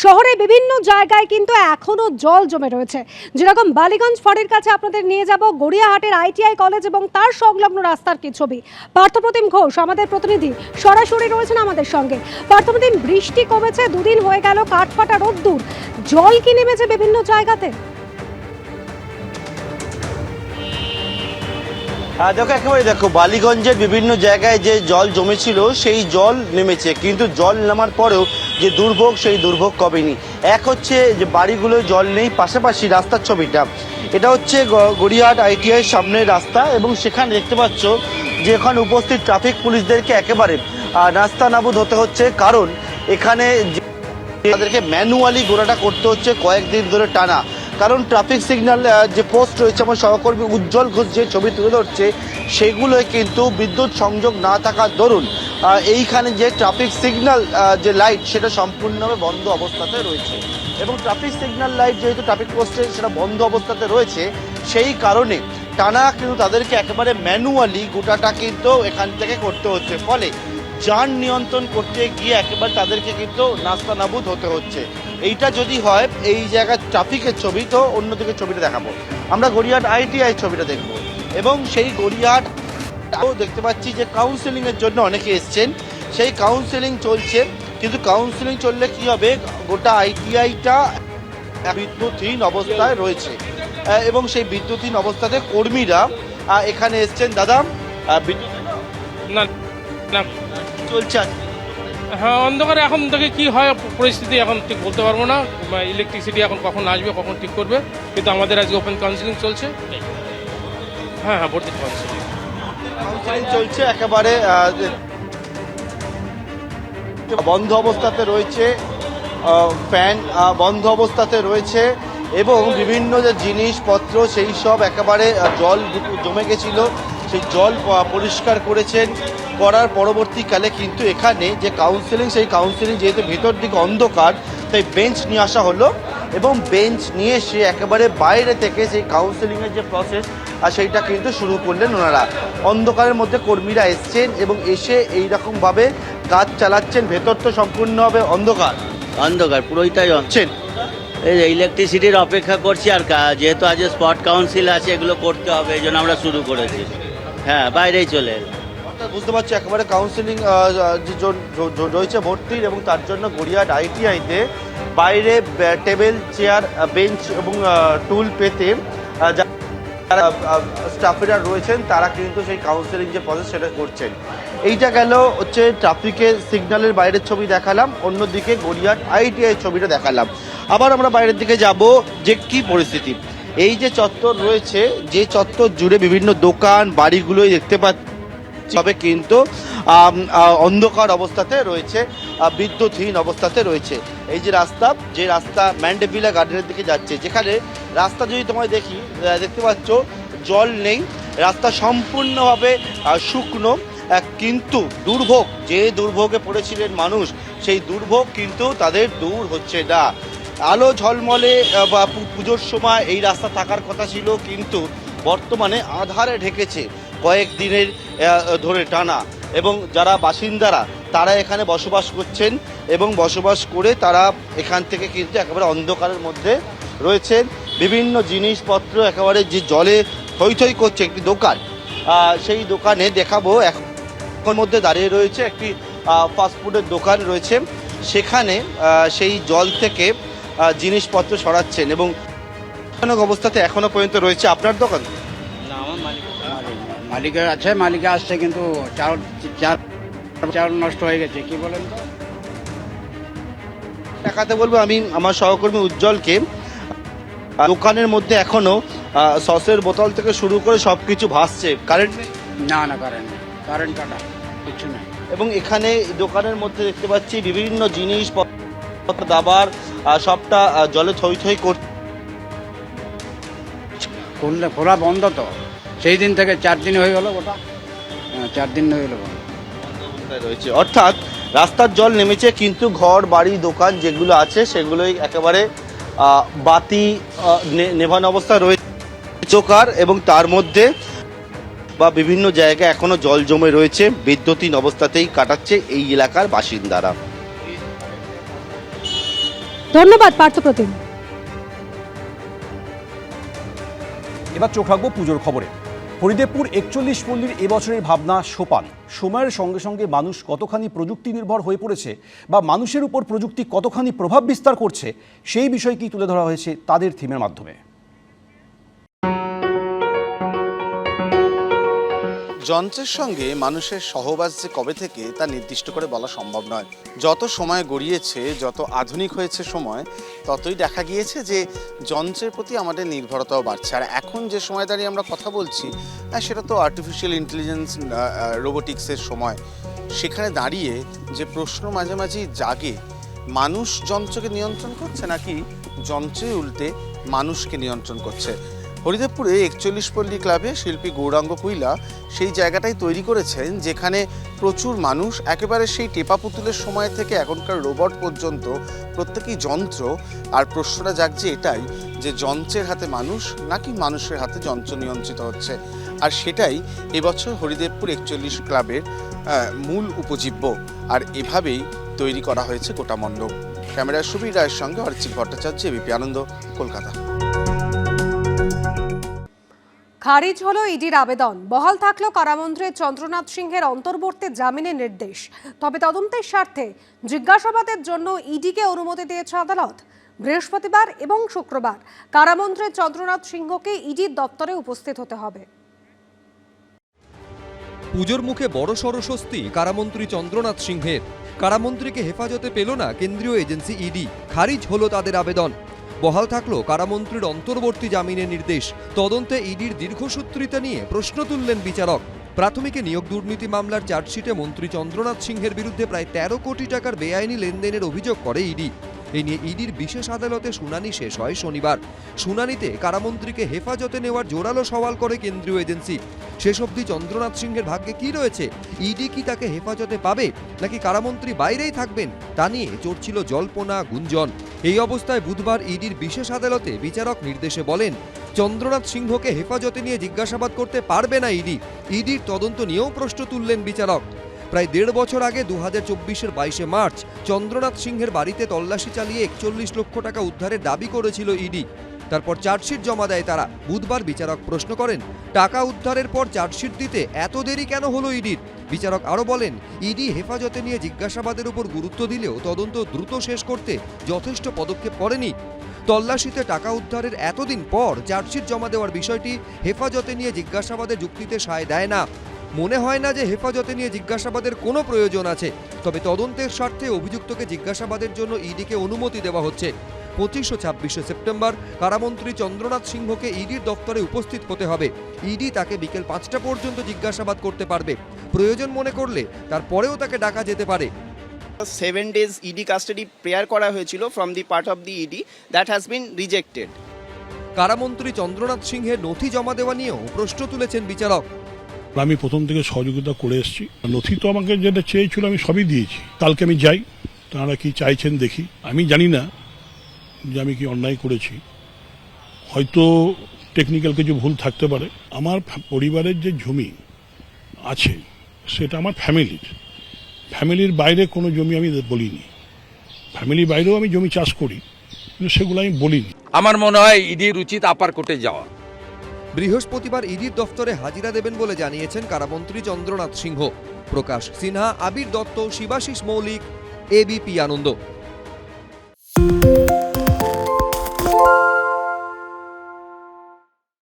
শহরে বিভিন্ন জায়গায় কিন্তু এখনো জল জমে রয়েছে। যেরকম বালিগঞ্জ ফাঁড়ির কাছে আপনাদের নিয়ে যাব গড়িয়াহাটের আইটিআই কলেজ এবং তার সংলগ্ন রাস্তার কি ছবি। পার্থপ্রতিম ঘোষ আমাদের প্রতিনিধি সরাসরি রয়েছেন আমাদের সঙ্গে। পার্থপ্রতিম, বৃষ্টি কমেছে, দুদিন হয়ে গেল, কাঠফাটা রোদ্দুর, জল কি নেমেছে বিভিন্ন জায়গাতে? দেখো একেবারে দেখো বালিগঞ্জের বিভিন্ন জায়গায় যে জল জমেছিল সেই জল নেমেছে, কিন্তু জল নামার পরেও যে দুর্ভোগ সেই দুর্ভোগ কমেনি। এক হচ্ছে যে বাড়িগুলোয় জল নেই, পাশাপাশি রাস্তার ছবিটা, এটা হচ্ছে গড়িয়াহাট আইটিআই সামনের রাস্তা এবং সেখানে দেখতে পাচ্ছ যে এখানে উপস্থিত ট্রাফিক পুলিশদেরকে একেবারে নাস্তানাবুদ হতে হচ্ছে, কারণ এখানে তাদেরকে ম্যানুয়ালি গোড়াটা করতে হচ্ছে কয়েকদিন ধরে টানা। কারণ ট্রাফিক সিগন্যাল যে পোস্ট রয়েছে, আমার সহকর্মী উজ্জ্বল ঘোষ যে ছবি তুলে ধরছে, সেগুলোয় কিন্তু বিদ্যুৎ সংযোগ না থাকার দরুন এইখানে যে ট্রাফিক সিগন্যাল যে লাইট সেটা সম্পূর্ণভাবে বন্ধ অবস্থাতে রয়েছে। এবং ট্রাফিক সিগন্যাল লাইট যেহেতু ট্রাফিক পোস্টে সেটা বন্ধ অবস্থাতে রয়েছে, সেই কারণে টানা কিন্তু তাদেরকে একেবারে ম্যানুয়ালি গোটাটা কিন্তু এখান থেকে করতে হচ্ছে, ফলে যান নিয়ন্ত্রণ করতে গিয়ে একেবারে তাদেরকে কিন্তু নাস্তানাবুদ হতে হচ্ছে। এইটা যদি হয় এই জায়গায় ট্রাফিকের ছবি, তো অন্যদিকে ছবিটা দেখাবো আমরা গড়িয়াহাট আইটিআই ছবিটা দেখবো। এবং সেই গড়িয়াহাট দেখতে পাচ্ছি যে কাউন্সেলিংয়ের জন্য অনেকে এসছেন, সেই কাউন্সেলিং চলছে, কিন্তু কাউন্সেলিং চললে কি হবে, গোটা আইটিআইটা বিদ্যুৎহীন অবস্থায় রয়েছে এবং সেই বিদ্যুৎহীন অবস্থাতে কর্মীরা এখানে এসছেন। দাদা, বিদ্যুৎ না না চলছে? হ্যাঁ, অন্ধকারে এখন থেকে কি হয় পরিস্থিতি এখন ঠিক বলতে পারবো না। ইলেকট্রিসিটি এখন কখন আসবে, কখন ঠিক করবে, কিন্তু আমাদের আজকে ওপেন কাউন্সিলিং চলছে। হ্যাঁ হ্যাঁ, ভর্তি কাউন্সিলিং চলছে, একেবারে বন্ধ অবস্থাতে রয়েছে, ফ্যান বন্ধ অবস্থাতে রয়েছে এবং বিভিন্ন যে জিনিসপত্র সেই সব একেবারে জল জমে গেছিল, সেই জল পরিষ্কার করেছেন। করার পরবর্তীকালে কিন্তু এখানে যে কাউন্সিলিং, সেই কাউন্সিলিং যেহেতু ভেতর দিকে অন্ধকার, তাই বেঞ্চ নিয়ে আসা হলো এবং বেঞ্চ নিয়ে এসে একেবারে বাইরে থেকে সেই কাউন্সিলিংয়ের যে প্রসেস সেইটা কিন্তু শুরু করলেন ওনারা। অন্ধকারের মধ্যে কর্মীরা এসছেন এবং এসে এইরকমভাবে কাজ চালাচ্ছেন। ভেতর তো সম্পূর্ণভাবে অন্ধকার, অন্ধকার পুরোটাই হচ্ছেন। এই যে ইলেকট্রিসিটির অপেক্ষা করছি, আর যেহেতু আজ স্পট কাউন্সিল আছে এগুলো করতে হবে, এই জন্য আমরা শুরু করেছি। হ্যাঁ, বাইরেই চলে এলাম। বুঝতে পারছি একেবারে কাউন্সিলিং রয়েছে ভর্তির, এবং তার জন্য গড়িয়াহাট আইটিআইতে বাইরে টেবিল, চেয়ার, বেঞ্চ এবং টুল পেতে যারা স্টাফেরা রয়েছেন তারা কিন্তু সেই কাউন্সিলিং যে প্রসেস সেটা করছেন। এইটা গেল হচ্ছে ট্রাফিকের সিগন্যালের বাইরের ছবি দেখালাম, অন্যদিকে গড়িয়াহাট আইটিআই ছবিটা দেখালাম। আবার আমরা বাইরের দিকে যাব যে কি পরিস্থিতি। এই যে চত্বর রয়েছে, যে চত্বর জুড়ে বিভিন্ন দোকান বাড়িগুলোই দেখতে পাচ্ছি, তবে কিন্তু অন্ধকার অবস্থাতে রয়েছে, বিদ্যুৎহীন অবস্থাতে রয়েছে। এই যে রাস্তা ম্যান্ডেভিলা গার্ডেনের দিকে যাচ্ছে, যেখানে রাস্তা যদি তোমায় দেখতে পাচ্ছ জল নেই, রাস্তা সম্পূর্ণভাবে শুকনো, কিন্তু দুর্ভোগ, যে দুর্ভোগে পড়েছিলেন মানুষ, সেই দুর্ভোগ কিন্তু তাদের দূর হচ্ছে না। আলো ঝলমলে বা পুজোর সময় এই রাস্তা থাকার কথা ছিল, কিন্তু বর্তমানে আঁধারে ঢেকেছে কয়েকদিনের ধরে টানা। এবং যারা বাসিন্দারা তারা এখানে বসবাস করছেন এবং বসবাস করে তারা এখান থেকে কিন্তু একেবারে অন্ধকারের মধ্যে রয়েছেন। বিভিন্ন জিনিসপত্র একেবারে যে জলে থই থই করছে। একটি দোকান, সেই দোকানে দেখাবো, এখন মধ্যে দাঁড়িয়ে রয়েছে একটি ফাস্টফুডের দোকান রয়েছে, সেখানে সেই জল থেকে জিনিসপত্র সরাচ্ছেন এবং অবস্থাতে এখনো পর্যন্ত রয়েছে। আপনার দোকান? না, আমার মালিকের আছে, মালিকে আসছে, কিন্তু চাল নষ্ট হয়ে গেছে। কি বলেন তো? দেখাতে বলবো আমি আমার সহকর্মী উজ্জ্বলকে। দোকানের মধ্যে এখনো সসের বোতল থেকে শুরু করে সবকিছু ভাসছে। কারেন্ট নেই? না, কারেন্ট কাটা, কিছু নেই। এবং এখানে দোকানের মধ্যে দেখতে পাচ্ছি বিভিন্ন জিনিসপত্র, দাবার, সবটা জলে থই থই করছে। খোলা বন্ধ তো, সেই দিন থেকে 4 দিন হয়ে গেল, ওটা 4 দিন হয়ে গেল রয়েছে। অর্থাৎ রাস্তার জল নেমেছে, কিন্তু ঘর বাড়ি দোকান যেগুলো আছে সেগুলোই একেবারে বাতি নেভানো অবস্থায় রয়েছে চোকার, এবং তার মধ্যে বা বিভিন্ন জায়গায় এখনো জল জমে রয়েছে। বিদ্যুৎহীন অবস্থাতেই কাটাচ্ছে এই এলাকার বাসিন্দারা। ধন্যবাদ পার্থপ্রতিম। এবার চোখ রাখবো পুজোর খবরে। হরিদেবপুর 41 পল্লীর এবছরের ভাবনা সোপান। সময়ের সঙ্গে সঙ্গে মানুষ কতখানি প্রযুক্তি নির্ভর হয়ে পড়েছে বা মানুষের উপর প্রযুক্তি কতখানি প্রভাব বিস্তার করছে সেই বিষয়টি তুলে ধরা হয়েছে তাদের থিমের মাধ্যমে। যন্ত্রের সঙ্গে মানুষের সহবাস যে কবে থেকে তা নির্দিষ্ট করে বলা সম্ভব নয়। যত সময় গড়িয়েছে, যত আধুনিক হয়েছে সময়, ততই দেখা গিয়েছে যে যন্ত্রের প্রতি আমাদের নির্ভরতাও বাড়ছে। আর এখন যে সময় দাঁড়িয়ে আমরা কথা বলছি, সেটা তো আর্টিফিশিয়াল ইন্টেলিজেন্স, রোবোটিক্সের সময়। সেখানে দাঁড়িয়ে যে প্রশ্ন মাঝে মাঝেই জাগে, মানুষ যন্ত্রকে নিয়ন্ত্রণ করছে নাকি যন্ত্রে উল্টে মানুষকে নিয়ন্ত্রণ করছে। হরিদেবপুরে 41 পল্লী ক্লাবে শিল্পী গৌরাঙ্গ কুইলা সেই জায়গাটাই তৈরি করেছেন যেখানে প্রচুর মানুষ, একেবারে সেই টেপা পুতুলের সময় থেকে এখনকার রোবট পর্যন্ত প্রত্যেকেই যন্ত্র। আর প্রশ্নটা জাগছে এটাই যে যন্ত্রের হাতে মানুষ নাকি মানুষের হাতে যন্ত্র নিয়ন্ত্রিত হচ্ছে। আর সেটাই এবছর হরিদেবপুর 41 ক্লাবের মূল উপজীব্য। আর এভাবেই তৈরি করা হয়েছে গোটা মণ্ডপ। ক্যামেরার সুবীর রায়ের সঙ্গে অর্চিত ভট্টাচার্য, এবিপি আনন্দ, কলকাতা। খারিজ হলো ইডির আবেদন। বহাল থাকলো কারামন্ত্রী চন্দ্রনাথ সিংহের অন্তর্বর্তী জামিনের নির্দেশ। তবে তদন্তের স্বার্থে জিজ্ঞাসাবাদের জন্য ইডিকে অনুমতি দিয়েছে আদালত। বৃহস্পতিবার এবং শুক্রবার কারামন্ত্রী চন্দ্রনাথ সিংহকে ইডির দপ্তরে উপস্থিত হতে হবে। পুজোর মুখে বড়সড় স্বস্তি কারামন্ত্রী চন্দ্রনাথ সিংহের। কারামন্ত্রীকে হেফাজতে পেল না কেন্দ্রীয় এজেন্সি ইডি। খারিজ হলো তাদের আবেদন। বহাল থাকলো কারামন্ত্রীর অন্তর্বর্তী জামিনের নির্দেশ। তদন্তে ইডির দীর্ঘসূত্রিতা নিয়ে প্রশ্ন তুললেন বিচারক। প্রাথমিকে নিয়োগ দুর্নীতি মামলার চার্জশিটে মন্ত্রী চন্দ্রনাথ সিংহের বিরুদ্ধে প্রায় 13 কোটি টাকার বেআইনি লেনদেনের অভিযোগ করে ইডি। এই নিয়ে ইডির বিশেষ আদালতে শুনানি শেষ হয় শনিবার। শুনানিতে কারামন্ত্রীকে হেফাজতে নেওয়ার জোরালো সওয়াল করে কেন্দ্রীয় এজেন্সি। শেষ অবধি চন্দ্রনাথ সিংহের ভাগ্যে কি রয়েছে? ইডি কি তাকে হেফাজতে পাবে নাকি কারামন্ত্রী বাইরেই থাকবেন তা নিয়ে চড়ছিল জল্পনা, গুঞ্জন। এই অবস্থায় বুধবার ইডির বিশেষ আদালতে বিচারক নির্দেশে বলেন, চন্দ্রনাথ সিংহকে হেফাজতে নিয়ে জিজ্ঞাসাবাদ করতে পারবে না ইডি। ইডির তদন্ত নিয়েও প্রশ্ন তুললেন বিচারক। প্রায় 1.5 বছর আগে 2024-এর 22শে মার্চ চন্দ্রনাথ সিংহের বাড়িতে তল্লাশি চালিয়ে 41 লক্ষ টাকা উদ্ধারের দাবি করেছিল ইডি। তারপর চার্জশিট জমা দেয় তারা। বুধবার বিচারক প্রশ্ন করেন, টাকা উদ্ধারের পর চার্জশিট দিতে এত দেরি কেন হলো ইডির? বিচারক আরও বলেন, ইডি হেফাজতে নিয়ে জিজ্ঞাসাবাদের উপর গুরুত্ব দিলেও তদন্ত দ্রুত শেষ করতে যথেষ্ট পদক্ষেপ করেনি। তল্লাশিতে টাকা উদ্ধারের এতদিন পর চার্জশিট জমা দেওয়ার বিষয়টি হেফাজতে নিয়ে জিজ্ঞাসাবাদের যুক্তিতে সায় দেয় না। মনে হয় না যে হেফাজতে নিয়ে জিজ্ঞাসাবাদের কোনো প্রয়োজন আছে। তবে তদন্তের স্বার্থে অভিযুক্তকে জিজ্ঞাসাবাদের জন্য ইডিকে অনুমতি দেওয়া হচ্ছে। 25 ও 26শে সেপ্টেম্বর কারামন্ত্রী চন্দ্রনাথ সিংহকে ইডির দপ্তরে উপস্থিত হতে হবে। ইডি তাকে বিকেল 5টা পর্যন্ত জিজ্ঞাসাবাদ করতে পারবে। প্রয়োজন মনে করলে তারপরেও তাকে ডাকা যেতে পারে। 7 days ED custody prayer করা হয়েছিল from the part of the ED that has been rejected. কারামন্ত্রী Chandranath সিংহের নথি জমা দেওয়া নিয়েও প্রশ্ন তুলেছেন বিচারক। আমি প্রথম থেকে সহযোগিতা করে এসেছি। নথি তো আমাকে যেটা চেয়েছিল আমি সবই দিয়েছি। কালকে আমি যাই, তারা কি চাইছেন দেখি। আমি জানি না যে আমি কি অন্যায় করেছি, হয়তো টেকনিক্যাল কিছু ভুল থাকতে পারে। আমার পরিবারের যে জমি আছে সেটা আমার ফ্যামিলির বাইরে কোনো জমি আমি বলিনি। ফ্যামিলির বাইরেও আমি জমি চাষ করি, কিন্তু সেগুলো আমি বলিনি। আমার মনে হয় ইডির উচিত আপার কোর্টে যাওয়া। বৃহস্পতিবার ইডির দফতরে হাজিরা দেবেন বলে জানিয়েছেন কারামন্ত্রী চন্দ্রনাথ সিংহ। প্রকাশ সিনহা, আবির দত্ত, শিবাশিস মৌলিক, এবিপি আনন্দ।